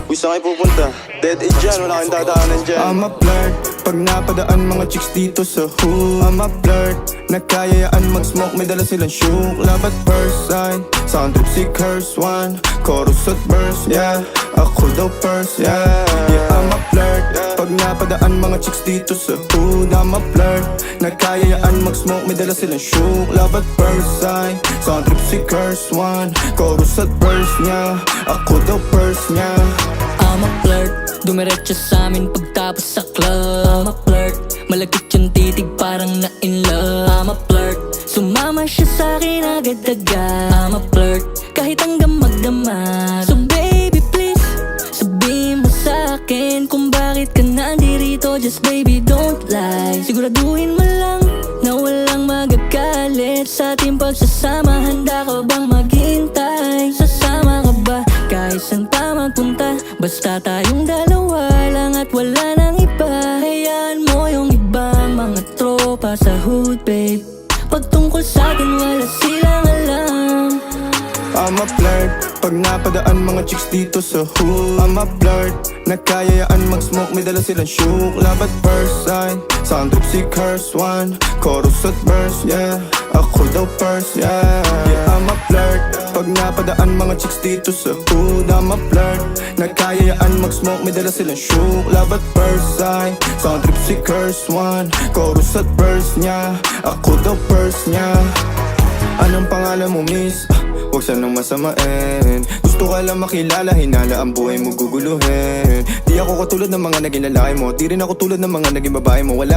Uy, saan kayo pupunta? Dead end dyan, wala kayong dadaanan dyan. I'm a flirt, pag napadaan mga chicks dito sa hood. I'm a flirt, nagkayayaan mag-smoke, may dala silang shook. Love at first sight, sound trip si curse one. Chorus at verse, yeah, ako daw first, yeah. Yeah, I'm a flirt, pag napadaan mga chicks dito sa hood. I'm a flirt, nagkayayaan mag-smoke, may dala silang shook. Love at first sight, sound trip si curse one. Chorus at verse niya, ako daw first niya. I'm a flirt, dumiretso sa amin pagtapos sa club. I'm a flirt, malagkit yung titig parang na in love. I'm a flirt, sumama siya sa akin agad-agad. I'm a flirt, kahit hanggang magdamag. So baby please, sabihin mo sa akin kung bakit ka nandirito. Just baby don't lie, siguraduhin mo lang na walang magagalit sa ating pagsasama. Handa ka bang maghintay? Sasama ka ba kahit saan pa magpunta? Basta tayong dalawa lang at wala nang iba. Hayaan mo yung ibang mga tropa sa hood, babe. Pagtungkol sa akin wala silang alam. I'm a flirt, pag napadaan mga chicks dito sa hood. I'm a flirt, nagkayayaan mag-smoke, may dala silang shook. Love at first sight, sound trip si curse one. Chorus at verse, yeah, ako daw first, yeah. Yeah, I'm a flirt, pag napadaan mga chicks dito sa hood. I'm a flirt, nagkayayaan mag-smoke, may dala silang shook. Love at first sight, sound trip si curse one. Chorus at verse niya, ako daw first niya. Anong pangalan mo, miss? Huwag sanang masamain. Gusto ka lang makilala, hinala ang buhay mo guguluhin. Di ako katulad ng mga naging lalaki mo, di rin ako tulad ng mga naging babae mo. Wala